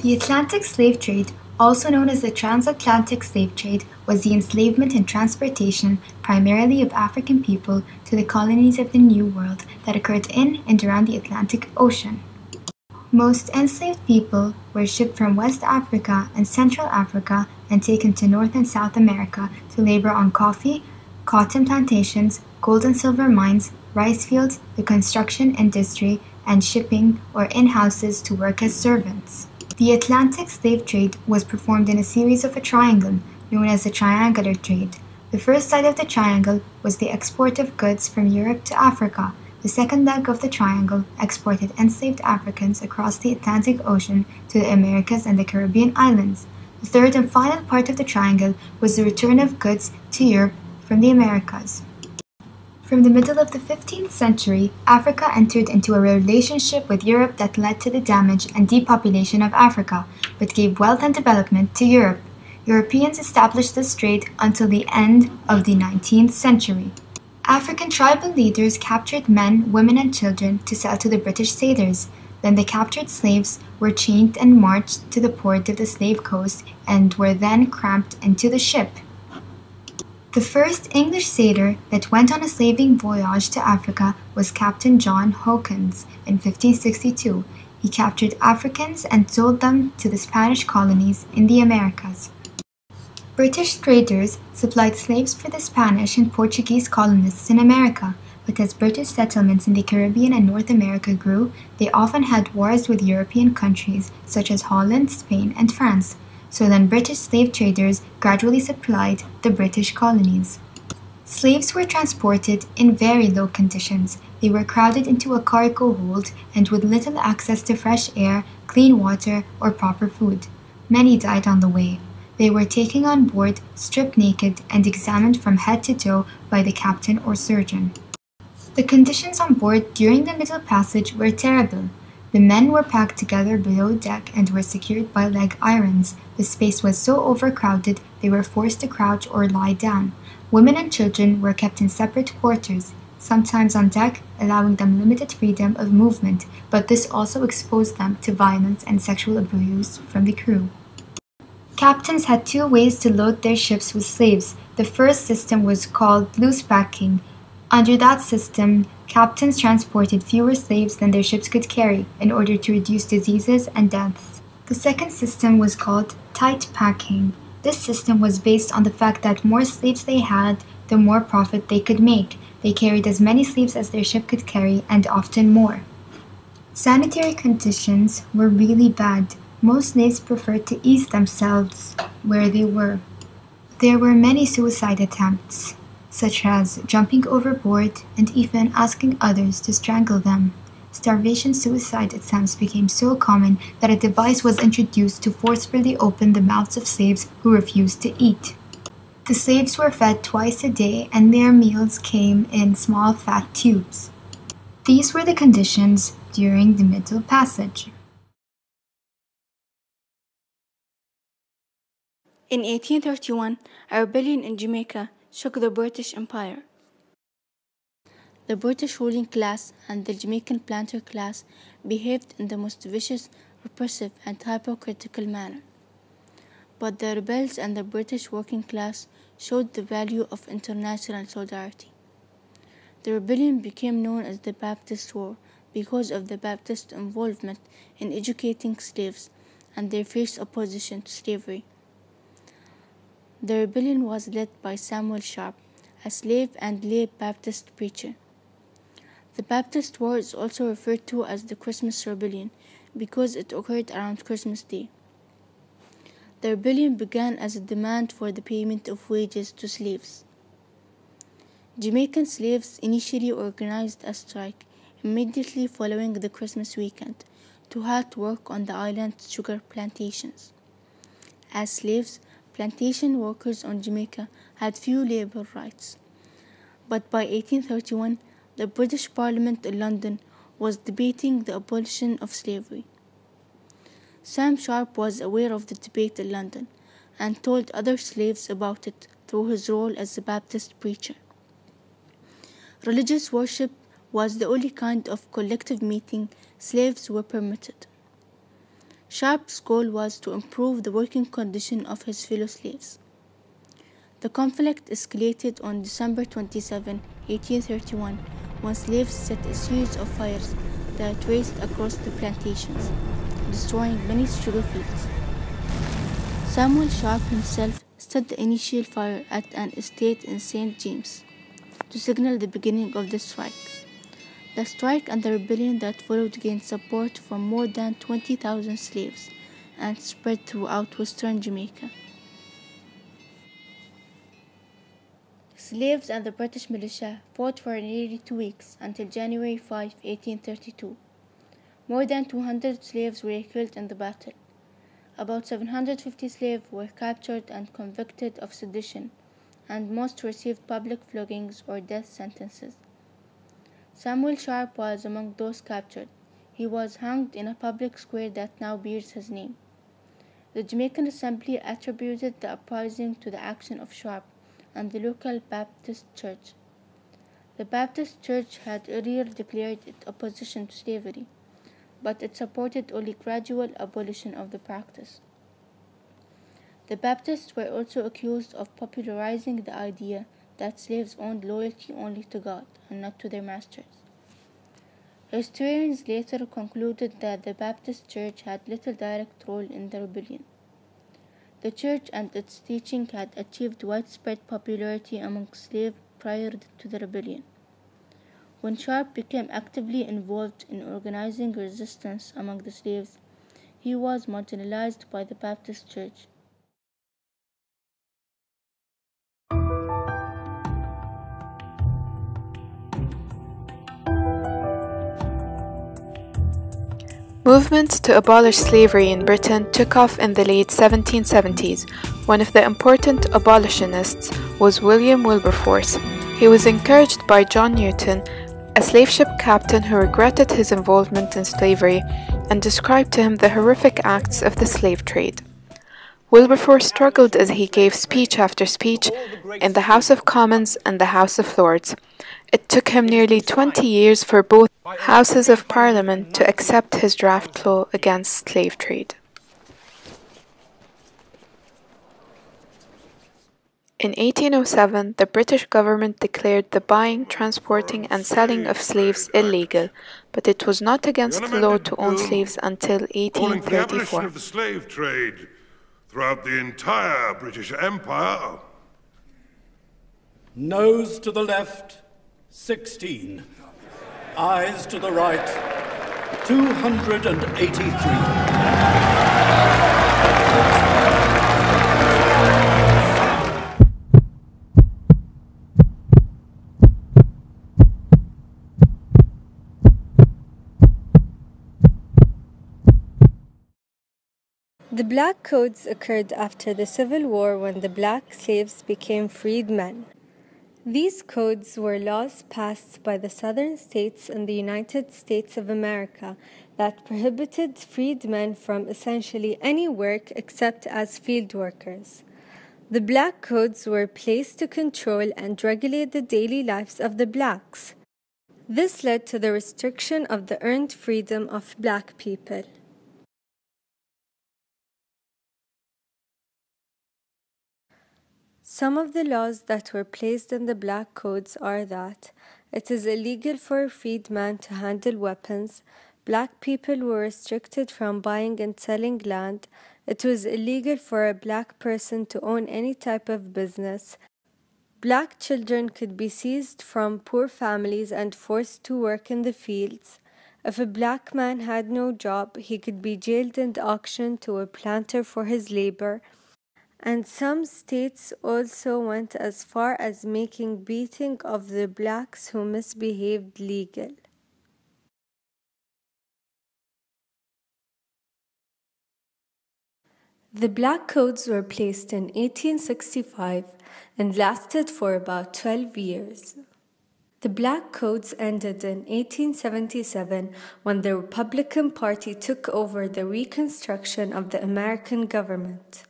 The Atlantic slave trade, also known as the transatlantic slave trade, was the enslavement and transportation, primarily of African people, to the colonies of the New World that occurred in and around the Atlantic Ocean. Most enslaved people were shipped from West Africa and Central Africa and taken to North and South America to labor on coffee, cotton plantations, gold and silver mines, rice fields, the construction industry, and shipping or in houses to work as servants. The Atlantic slave trade was performed in a series of a triangle, known as the triangular trade. The first side of the triangle was the export of goods from Europe to Africa. The second leg of the triangle exported enslaved Africans across the Atlantic Ocean to the Americas and the Caribbean islands. The third and final part of the triangle was the return of goods to Europe from the Americas. From the middle of the 15th century, Africa entered into a relationship with Europe that led to the damage and depopulation of Africa, but gave wealth and development to Europe. Europeans established this trade until the end of the 19th century. African tribal leaders captured men, women, and children to sell to the British sailors. Then the captured slaves were chained and marched to the port of the slave coast and were then cramped into the ship. The first English sailor that went on a slaving voyage to Africa was Captain John Hawkins in 1562. He captured Africans and sold them to the Spanish colonies in the Americas. British traders supplied slaves for the Spanish and Portuguese colonists in America, but as British settlements in the Caribbean and North America grew, they often had wars with European countries such as Holland, Spain, and France. So then British slave traders gradually supplied the British colonies. Slaves were transported in very low conditions. They were crowded into a cargo hold and with little access to fresh air, clean water, or proper food. Many died on the way. They were taken on board, stripped naked, and examined from head to toe by the captain or surgeon. The conditions on board during the Middle Passage were terrible. The men were packed together below deck and were secured by leg irons. The space was so overcrowded they were forced to crouch or lie down. Women and children were kept in separate quarters, sometimes on deck, allowing them limited freedom of movement, but this also exposed them to violence and sexual abuse from the crew. Captains had two ways to load their ships with slaves. The first system was called loose packing. Under that system, captains transported fewer slaves than their ships could carry in order to reduce diseases and deaths. The second system was called tight packing. This system was based on the fact that more slaves they had, the more profit they could make. They carried as many slaves as their ship could carry, and often more. Sanitary conditions were really bad. Most slaves preferred to ease themselves where they were. There were many suicide attempts, such as jumping overboard and even asking others to strangle them. Starvation suicide attempts became so common that a device was introduced to forcefully open the mouths of slaves who refused to eat. The slaves were fed twice a day and their meals came in small fat tubes. These were the conditions during the Middle Passage. In 1831, a rebellion in Jamaica shook the British Empire. The British ruling class and the Jamaican planter class behaved in the most vicious, repressive, and hypocritical manner. But the rebels and the British working class showed the value of international solidarity. The rebellion became known as the Baptist War because of the Baptist involvement in educating slaves and their fierce opposition to slavery. The rebellion was led by Samuel Sharp, a slave and lay Baptist preacher. The Baptist War is also referred to as the Christmas Rebellion because it occurred around Christmas Day. The rebellion began as a demand for the payment of wages to slaves. Jamaican slaves initially organized a strike immediately following the Christmas weekend to halt work on the island's sugar plantations. As slaves, plantation workers on Jamaica had few labor rights. But by 1831, the British Parliament in London was debating the abolition of slavery. Sam Sharp was aware of the debate in London and told other slaves about it through his role as a Baptist preacher. Religious worship was the only kind of collective meeting slaves were permitted. Sharp's goal was to improve the working condition of his fellow slaves. The conflict escalated on December 27, 1831, when slaves set a series of fires that raced across the plantations, destroying many sugar fields. Samuel Sharp himself set the initial fire at an estate in St. James to signal the beginning of the strike. The strike and the rebellion that followed gained support from more than 20,000 slaves and spread throughout western Jamaica. Slaves and the British militia fought for nearly 2 weeks until January 5, 1832. More than 200 slaves were killed in the battle. About 750 slaves were captured and convicted of sedition, and most received public floggings or death sentences. Samuel Sharp was among those captured. He was hanged in a public square that now bears his name. The Jamaican Assembly attributed the uprising to the action of Sharp and the local Baptist church. The Baptist church had earlier declared its opposition to slavery, but it supported only gradual abolition of the practice. The Baptists were also accused of popularizing the idea that slaves owed loyalty only to God and not to their masters. Historians later concluded that the Baptist church had little direct role in the rebellion. The church and its teaching had achieved widespread popularity among slaves prior to the rebellion. When Sharp became actively involved in organizing resistance among the slaves, he was marginalized by the Baptist church. Movements to abolish slavery in Britain took off in the late 1770s. One of the important abolitionists was William Wilberforce. He was encouraged by John Newton, a slave ship captain who regretted his involvement in slavery and described to him the horrific acts of the slave trade. Wilberforce struggled as he gave speech after speech in the House of Commons and the House of Lords. It took him nearly 20 years for both Houses of Parliament to accept his draft law against slave trade. In 1807, the British government declared the buying, transporting, and selling of slaves illegal, but it was not against the law to own slaves until 1834. The abolition of the slave trade throughout the entire British Empire. Nose to the left, 16. Eyes to the right, 283. The Black Codes occurred after the Civil War when the black slaves became freedmen. These codes were laws passed by the southern states in the United States of America that prohibited freedmen from essentially any work except as field workers. The Black Codes were placed to control and regulate the daily lives of the blacks. This led to the restriction of the earned freedom of black people. Some of the laws that were placed in the Black Codes are that it is illegal for a freedman to handle weapons, black people were restricted from buying and selling land, it was illegal for a black person to own any type of business, black children could be seized from poor families and forced to work in the fields. If a black man had no job, he could be jailed and auctioned to a planter for his labor. And some states also went as far as making beating of the blacks who misbehaved legal. The Black Codes were placed in 1865 and lasted for about 12 years. The Black Codes ended in 1877 when the Republican Party took over the reconstruction of the American government.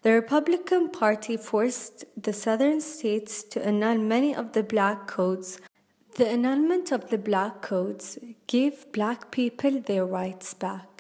The Republican Party forced the southern states to annul many of the Black Codes. The annulment of the Black Codes gave black people their rights back.